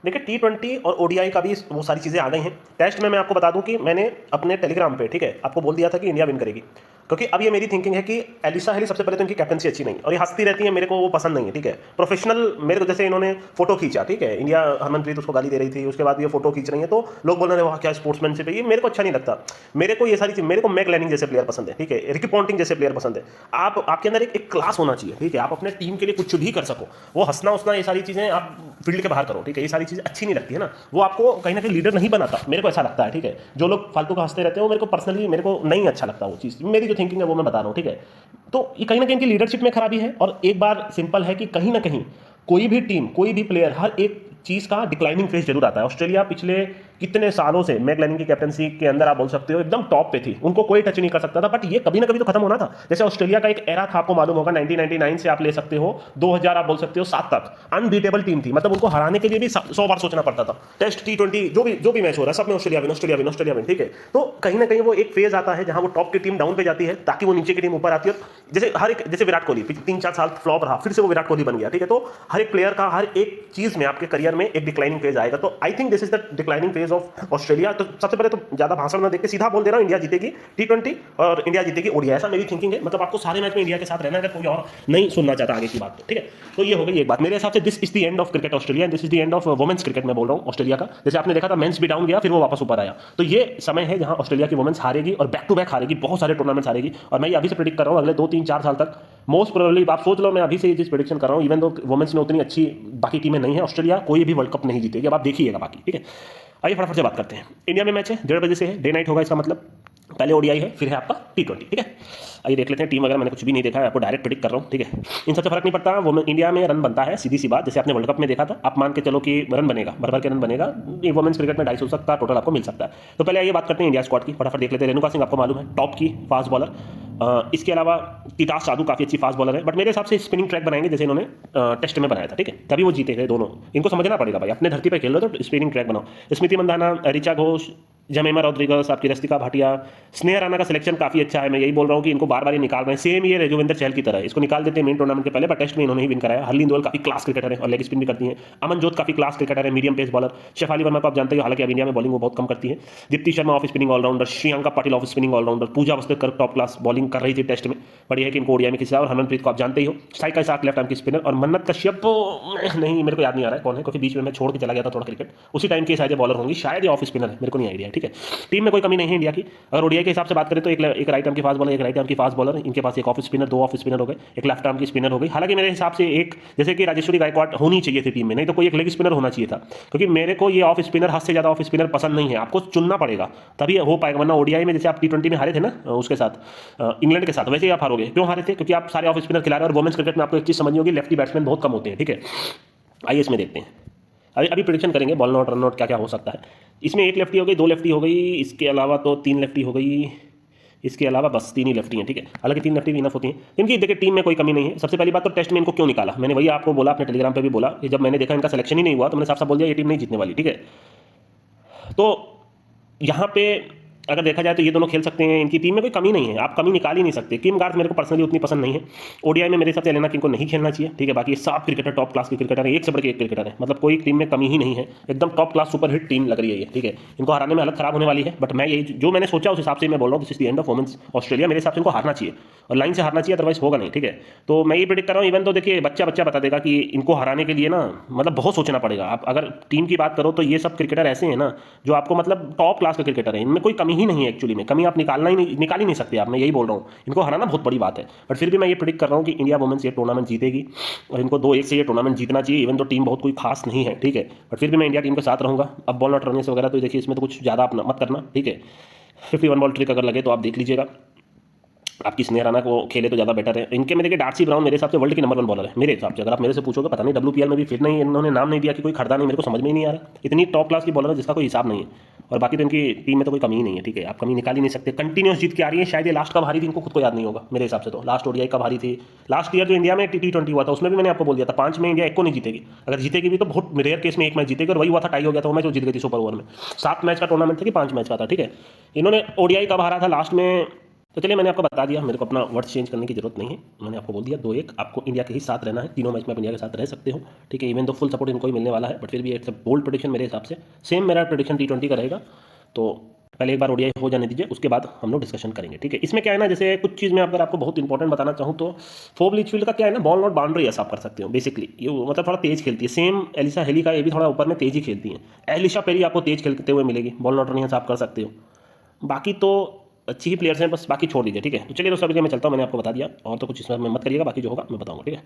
देखिए T20 और ODI का भी वो सारी चीज़ें आ गई हैं। टेस्ट में मैं आपको बता दूं कि मैंने अपने टेलीग्राम पे, ठीक है, आपको बोल दिया था कि इंडिया विन करेगी, क्योंकि अब ये मेरी थिंकिंग है कि एलिसा हेली सबसे पहले तो इनकी कैप्टनसी अच्छी नहीं, और ये हंसती रहती है, मेरे को वो पसंद नहीं है, ठीक है। प्रोफेशनल मेरे को, जैसे इन्होंने फोटो खींचा, ठीक है, इंडिया हरमनप्रीत उसको गाली दे रही थी, उसके बाद ये फोटो खींच रही है, तो लोग बोल रहे हैं वाह क्या स्पोर्ट्समैनशिप है, ये मेरे को अच्छा नहीं लगता। मेरे को ये सारी चीज, मेरे को मैक लैनिंग जैसे प्लेयर पसंद है, ठीक है, रिकी पॉन्टिंग जैसे प्लेयर पसंद है। आप आपके अंदर एक क्लास होना चाहिए, ठीक है, आप अपने टीम के लिए कुछ भी कर सको। वो हंसना उतना ये सारी चीजें आप फील्ड के बाहर करो, ठीक है, ये सारी चीजें अच्छी नहीं लगती है ना, वो आपको कहीं ना कहीं लीडर नहीं बनाता, मेरे को ऐसा लगता है, ठीक है। जो लोग फालतू का हंसते रहते हैं वो मेरे को पर्सनली, मेरे को नहीं अच्छा लगता वो चीज़, मेरी जो थिंकिंग है वो मैं बता रहा हूँ, ठीक है। तो ये कहीं ना कहीं इनकी लीडरशिप में खराबी है, और एक बार सिंपल है कि कहीं ना कहीं कोई भी टीम, कोई भी प्लेयर, हर एक चीज़ का डिक्लाइनिंग फेज जरूर आता है। ऑस्ट्रेलिया पिछले कितने सालों से मैक लैनिंग की कैप्टनसी के अंदर आप बोल सकते हो एकदम टॉप पे थी, उनको कोई टच नहीं कर सकता था, बट ये कभी ना कभी तो खत्म होना था। जैसे ऑस्ट्रेलिया का एक एरा था, आपको मालूम होगा, 1999 से आप ले सकते हो 2000 आप बोल सकते हो 7 तक अनबीटेबल टीम थी, मतलब उनको हराने के लिए भी 100 बार सोचना पड़ता था। टेस्ट T20 जो भी मैच हो रहा है सब में Australia win, Australia win, Australia win, ठीक है। तो कहीं ना कहीं वो एक फेज आता है जहां वो टॉप की टीम डाउन पे जाती है ताकि वो नीचे की टीम ऊपर आती है। जैसे हर एक, जैसे विराट कोहली 3-4 साल फ्लॉप रहा, फिर से वो विराट कोहली बन गया, ठीक है। तो हर एक प्लेयर का हर एक चीज में आपके करियर में एक डिक्लाइनिंग फेज आएगा। तो I think this is the declining phase of Australia. तो सबसे पहले तो ज्यादा भाषण ना देके सीधा बोल दे रहा हूं, इंडिया जीतेगी T20 और इंडिया जीतेगी ओडीआई, ऐसा मेरी थिंकिंग है। मतलब आपको सारे मैच में इंडिया के साथ रहना, अगर कोई और नहीं सुनना चाहता आगे की बात, तो ठीक है। तो ये हो गई एक बात मेरे हिसाब से। This is the end of cricket Australia, this is the end of women's cricket. मैं बोल रहा हूं ऑस्ट्रेलिया का, जैसे आपने देखा था मेंस भी डाउन गया, फिर वो वापस ऊपर आया। तो ये समय है जहां ऑस्ट्रेलिया की वुमेन्स हारेगी और बैक टू बैक हारेगी, बहुत सारे टूर्नामेंट्स हारेगी। और मैं ये अभी से प्रेडिक्ट कर रहा हूं अगले 2-3-4 साल तक मोस्ट प्रोबेबली, आप सोच लो, मैं अभी से ये चीज प्रेडिक्शन कर रहा हूं, इवन दो वुमेन्स में उतनी अच्छी बाकी टीमें नहीं है, ऑस्ट्रेलिया कोई भी वर्ल्ड कप नहीं जीतेगी। अब आप देखिएगा बाकी, ठीक है। आइए फटाफट से बात करते हैं। इंडिया में मैच है 1:30 बजे से है, डे नाइट होगा, इसका मतलब पहले ओडीआई है, फिर है आपका T20, ठीक है। आइए देख लेते हैं टीम वगैरह, मैंने कुछ भी नहीं देखा है, आपको डायरेक्ट प्रेडिक्ट कर रहा हूँ, ठीक है। इन सबसे फर्क नहीं पड़ता, वो इंडिया में रन बनता है, सीधी सी बात, जैसे आपने वर्ल्ड कप में देखा था। आप मान के चलो कि रन बनेगा, भर के रन बनेगा, वुमेन्स क्रिकेट में 250 तक का टोटल आपको मिल सकता है। तो पहले आइए बात करते हैं इंडिया स्क्वाड की, फटाफट देख लेते हैं। रेणुका सिंह आपको मालूम है टॉप की फास्ट बॉलर, इसके अलावा तितास साधु काफी अच्छी फास्ट बॉलर है, बट मेरे हिसाब से स्पिनिंग ट्रैक बनाएंगे जैसे इन्होंने टेस्ट में बनाया था, ठीक है, तभी वो जीते थे दोनों। इनको समझना पड़ेगा भाई, अपने धरती पर खेल रहे हो तो स्पिनिंग ट्रैक बनाओ। स्मृति मंदाना, ऋचा घोष, जमेमा रॉड्रिगस, आपकी रस्तिका भाटिया, स्नेहा राणा का सिलेक्शन काफी अच्छा है। मैं यही बोल रहा हूँ कि इनको बार बार ये निकाल रहे हैं, सेम ये रेजुविंदर चहल की तरह इसको निकाल देते हैं मेन टूर्नामेंट के पहले, बट टेस्ट में इन्होंने ही विन कराया। हरलीन दोल काफी क्लास क्रिकेटर है और लेग स्पिन भी करती है। अमनजोत काफी क्लास क्रिकेटर है, medium pace bowler. Shafali Verma को आप जानते हो, हालांकि अब इंडिया में बॉलिंग वो बहुत कम करती है। Deepti Sharma off spinning allrounder, Shreyanka Patil off spinning allrounder, Pooja Vastrakar top class bowling कर रही थी टेस्ट में, बड़ी है कि इनको ओडीआई में खिंचा। और हरमनप्रीत को आप जानते ही हो, साई का साथ लेफ्ट आर्म की स्पिनर। और मन्नत कश्यप नहीं, मेरे को याद नहीं आ रहा है कौन है, क्योंकि बीच में मैं छोड़ के चला गया था थोड़ा क्रिकेट, उसी टाइम के शायद बॉलर होंगी, शायद ये ऑफ स्पिनर है, मेरे को नहीं आइडिया, ठीक है। टीम में कोई कमी नहीं है इंडिया की। अगर ओडीआई के हिसाब से बात करें तो एक राइट आर्म की फास्ट बॉलर, एक राइट आर्म की फास्ट बॉलर, इनके पास एक ऑफ स्पिनर, 2 ऑफ स्पिनर हो गए, एक लेफ्ट आर्म की स्पिनर हो गई। हालांकि मेरे हिसाब से एक, जैसे कि राजेश्वरी गायकवाड होनी चाहिए थी टीम में, नहीं तो कोई एक लेग स्पिनर होना चाहिए था, क्योंकि मेरे को ये ऑफ स्पिनर, हद से ज्यादा ऑफ स्पिनर पसंद नहीं है। आपको चुनना पड़ेगा तभी हो पाएगा, वरना ओडीआई में जैसे आप T20 में हारे थे ना उसके साथ, इंग्लैंड के साथ, वैसे ही आप हारोगे। क्यों हारे थे? क्योंकि आप सारे ऑफ स्पिनर खिला रहे हैं। और वुमेन्स क्रिकेट में आपको एक चीज समझनी होगी, लेफ्टी बैट्समैन बहुत कम होते हैं, ठीक है। आइए इसमें देखते हैं, अभी अभी प्रिडिक्शन करेंगे बॉल नॉट रन नॉट क्या क्या हो सकता है। इसमें एक लेफ्टी हो गई, 2 लेफ्टी हो गई, इसके अलावा तो 3 लेफ्टी हो गई, इसके अलावा बस 3 ही लेफ्टी हैं, ठीक है। हालांकि 3 लेफ्टी भी इनफ होती हैं, इनकी देखिए टीम में कोई कमी नहीं है। सबसे पहली बात तो टेस्ट में इनको क्यों निकाला, मैंने वही आपको बोला, अपने टेलीग्राम पे भी बोला कि जब मैंने देखा इनका सिलेक्शन ही नहीं हुआ तो मैंने साफ साफ बोल दिया ये टीम नहीं जीतने वाली, ठीक है। तो यहाँ पे अगर देखा जाए तो ये दोनों खेल सकते हैं, इनकी टीम में कोई कमी नहीं है, आप कमी निकाल ही नहीं सकते। किम गार्थ मेरे को पर्सनली उतनी पसंद नहीं है। ओडीआई में मेरे हिसाब से एलेना किम को नहीं खेलना चाहिए, ठीक है। बाकी ये सब क्रिकेटर टॉप क्लास के क्रिकेटर है, एक से बढ़ के एक क्रिकेटर है, मतलब कोई टीम में कमी ही नहीं है, एकदम top class super hit team लग रही है ये, ठीक है। इनको हराने में हालत खराब होने वाली है, बट मैं यही जो मैंने सोचा उस हिसाब से मैं बोल रहा हूँ, this is the end of women's Australia. मेरे हिसाब से इनको हारना चाहिए और लाइन से हारना चाहिए, अदरवाइज होगा नहीं, ठीक है। तो मैं ये प्रेडिक्ट कर रहा हूँ, इवन तो देखिए बच्चा बच्चा बता देगा कि इनको हराने के लिए ना मतलब बहुत सोचना पड़ेगा। आप अगर टीम की बात करो तो ये सब क्रिकेटर ऐसे हैं ना जो आपको मतलब टॉप क्लास के क्रिकेटर हैं, इनमें कोई कमी ही नहीं है एक्चुअली में, कमी आप निकाल ही नहीं सकते आप। मैं यही बोल रहा हूँ, इनको हराना बहुत बड़ी बात है, बट फिर भी मैं ये प्रेडिक्ट कर रहा हूँ कि इंडिया वुमेन्स ये टूर्नामेंट जीतेगी और इनको 2-1 से ये टूर्नामेंट जीतना चाहिए। इवन तो टीम बहुत कोई खास नहीं है, ठीक है, बट फिर भी मैं इंडिया टीम के साथ रहूंगा। अब बॉल नॉट रनने से वगैरह तो देखिए इसमें तो कुछ ज़्यादा अपना मत करना, ठीक है। 51 बॉल ट्रिक अगर लगे तो आप देख लीजिएगा, आपकी स्नेहा राणा को खेले तो ज़्यादा बेटर है। इनके में देखिए डार्सी ब्राउन मेरे हिसाब से वर्ल्ड की नंबर 1 बॉलर है मेरे हिसाब से। अगर आप मेरे से पूछोगे, पता नहीं WPL में भी फिर नहीं इन्होंने नाम नहीं दिया कि कोई खरीदा नहीं, मेरे को समझ में ही नहीं आ रहा। इतनी टॉप क्लास की बॉलर है जिसका कोई हिसाब नहीं है। और बाकी तो इनकी टीम में तो कोई कमी ही नहीं है, ठीक है, आप कमी निकाल ही नहीं सकते। कंटिन्यूस जीत के आ रही है, शायद ये लास्ट कब हारी थी इनको खुद को याद नहीं होगा मेरे हिसाब से। तो लास्ट ओडीआई कब हारी थी, लास्ट ईयर जो इंडिया में T20 हुआ था उसमें भी मैंने आपको बोल दिया था 5 में इंडिया 1 को नहीं जीतेगी। अगर जीतेगी भी तो बहुत रेयर केस में 1 मैच जीतेगी, और वही हुआ था, टाई हो गया था वो मैच, वो जीत गई थी सुपर ओवर में। 7 मैच का टूर्नामेंट था कि 5 मैच का था, ठीक है। इन्होंने ओडीआई कब हारा था लास्ट में, तो चलिए मैंने आपको बता दिया, मेरे को अपना वर्ड चेंज करने की जरूरत नहीं है। मैंने आपको बोल दिया 2-1 आपको इंडिया के ही साथ रहना है, तीनों मैच में आप इंडिया के साथ रह सकते हो, ठीक है। इवन तो फुल सपोर्ट इनको ही मिलने वाला है, बट फिर भी इट्स बोल्ड प्रेडिक्शन मेरे हिसाब से। सेम मेरा प्रेडिक्शन T20 का रहेगा। तो पहले एक बार ओडीआई हो जाने दीजिए, उसके बाद हम लोग डिस्कशन करेंगे, ठीक है। इसमें क्या है ना, जैसे कुछ चीज़ मैं अगर आपको बहुत इंपॉर्टेंट बताना चाहूँ तो फोब लिचफील्ड का क्या है ना, बॉल नॉट बाउंड्री ऐसा आप कर सकते हो बेसिकली। ये मतलब थोड़ा तेज खेलती है, सेम एलिसा हेली का ये भी थोड़ा ऊपर में तेज ही खेलती है। एलिशा पेरी आपको तेज खेलते हुए मिलेगी, बॉल नॉट रनिंग आप कर सकते हो। बाकी तो अच्छी ही प्लेयर्स हैं, बस बाकी छोड़ दीजिए, ठीक है। तो चलिए दोस्तों, अभी मैं चलता हूँ, मैंने आपको बता दिया, और तो कुछ इसमें मत करिएगा, बाकी जो होगा मैं बताऊँगा, ठीक है।